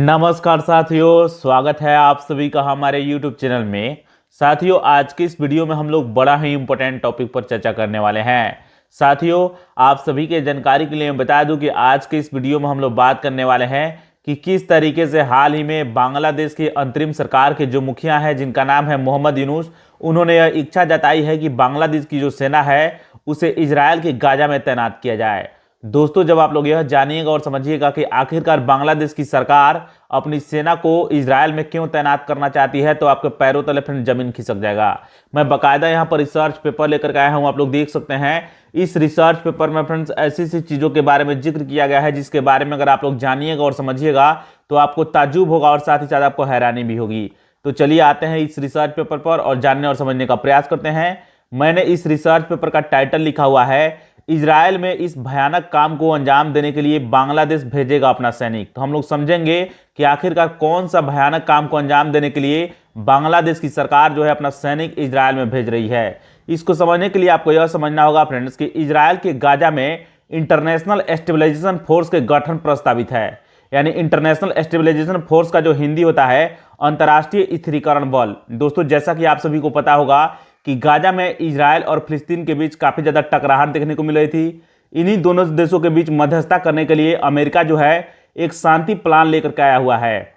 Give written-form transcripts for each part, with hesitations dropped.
नमस्कार साथियों, स्वागत है आप सभी का हमारे YouTube चैनल में। साथियों, आज की इस वीडियो में हम लोग बड़ा ही इंपॉर्टेंट टॉपिक पर चर्चा करने वाले हैं। साथियों, आप सभी के जानकारी के लिए मैं बता दूं कि आज के इस वीडियो में हम लोग बात करने वाले हैं कि किस तरीके से हाल ही में बांग्लादेश की अंतरिम सरकार के जो मुखिया हैं, जिनका नाम है मोहम्मद यूनुस, उन्होंने यह इच्छा जताई है कि बांग्लादेश की जो सेना है उसे इजरायल के गाजा में तैनात किया जाए। दोस्तों, जब आप लोग यह जानिएगा और समझिएगा कि आखिरकार बांग्लादेश की सरकार अपनी सेना को इजरायल में क्यों तैनात करना चाहती है, तो आपके पैरों तले फिर जमीन खिसक जाएगा। मैं बाकायदा यहाँ पर रिसर्च पेपर लेकर के आया हूँ, आप लोग देख सकते हैं। इस रिसर्च पेपर में फ्रेंड्स ऐसी सी चीज़ों के बारे में जिक्र किया गया है जिसके बारे में अगर आप लोग जानिएगा और समझिएगा तो आपको ताज्जुब होगा और साथ ही साथ आपको हैरानी भी होगी। तो चलिए आते हैं इस रिसर्च पेपर पर और जानने और समझने का प्रयास करते हैं। मैंने इस रिसर्च पेपर का टाइटल लिखा हुआ है, इजरायल में इस भयानक काम को अंजाम देने के लिए बांग्लादेश भेजेगा अपना सैनिक। तो हम लोग समझेंगे कि आखिरकार कौन सा भयानक काम को अंजाम देने के लिए बांग्लादेश की सरकार जो है अपना सैनिक इजरायल में भेज रही है। इसको समझने के लिए आपको यह समझना होगा फ्रेंड्स कि इजरायल के गाजा में इंटरनेशनल स्टेबलाइजेशन फोर्स के गठन प्रस्तावित है। यानी इंटरनेशनल स्टेबलाइजेशन फोर्स का जो हिंदी होता है अंतर्राष्ट्रीय स्थिरीकरण बल। दोस्तों, जैसा कि आप सभी को पता होगा कि गाजा में इजरायल और फिलिस्तीन के बीच काफ़ी ज़्यादा टकराहट देखने को मिल रही थी। इन्हीं दोनों देशों के बीच मध्यस्थता करने के लिए अमेरिका जो है एक शांति प्लान लेकर के आया हुआ है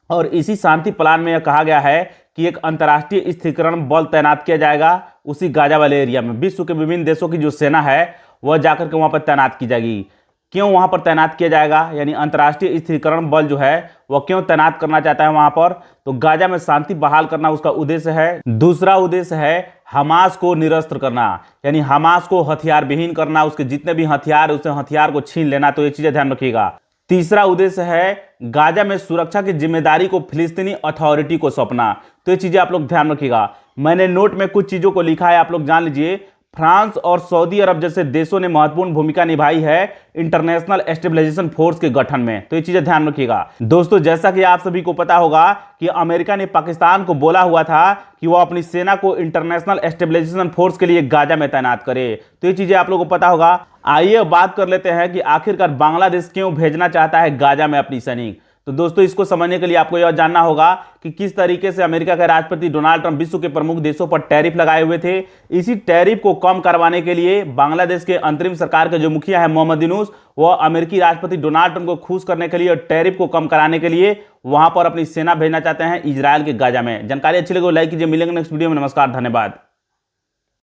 और इसी शांति प्लान में यह कहा गया है कि एक अंतर्राष्ट्रीय स्थिरीकरण बल तैनात किया जाएगा उसी गाजा वाले एरिया में। विश्व के विभिन्न देशों की जो सेना है वह जाकर के वहाँ पर तैनात की जाएगी। क्यों वहाँ पर तैनात किया जाएगा, यानी अंतर्राष्ट्रीय स्थिरीकरण बल जो है वह क्यों तैनात करना चाहता है वहाँ पर, तो गाजा में शांति बहाल करना उसका उद्देश्य है। दूसरा उद्देश्य है हमास को निरस्त्र करना, यानी हमास को हथियार विहीन करना, उसके जितने भी हथियार उसे हथियार को छीन लेना। तो ये चीजें ध्यान रखिएगा। तीसरा उद्देश्य है गाजा में सुरक्षा की जिम्मेदारी को फिलिस्तीनी अथॉरिटी को सौंपना। तो ये चीजें आप लोग ध्यान रखिएगा। मैंने नोट में कुछ चीजों को लिखा है, आप लोग जान लीजिए। फ्रांस और सऊदी अरब जैसे देशों ने महत्वपूर्ण भूमिका निभाई है इंटरनेशनल स्टेबलाइजेशन फोर्स के गठन में। तो ये चीजें ध्यान रखिएगा। दोस्तों, जैसा कि आप सभी को पता होगा कि अमेरिका ने पाकिस्तान को बोला हुआ था कि वह अपनी सेना को इंटरनेशनल स्टेबलाइजेशन फोर्स के लिए गाजा में तैनात करे। तो ये चीजें आप लोगों को पता होगा। आइए बात कर लेते हैं कि आखिरकार बांग्लादेश क्यों भेजना चाहता है गाजा में अपनी सैनिक। तो दोस्तों, इसको समझने के लिए आपको यह जानना होगा कि किस तरीके से अमेरिका के राष्ट्रपति डोनाल्ड ट्रंप विश्व के प्रमुख देशों पर टैरिफ लगाए हुए थे। इसी टैरिफ को कम करवाने के लिए बांग्लादेश के अंतरिम सरकार के जो मुखिया है मोहम्मद यूनुस, वह अमेरिकी राष्ट्रपति डोनाल्ड ट्रंप को खुश करने के लिए और टैरिफ को कम कराने के लिए वहां पर अपनी सेना भेजना चाहते हैं इजरायल के गाजा में। जानकारी अच्छी लगी लाइक कीजिए। मिलेंगे नेक्स्ट वीडियो में। नमस्कार, धन्यवाद।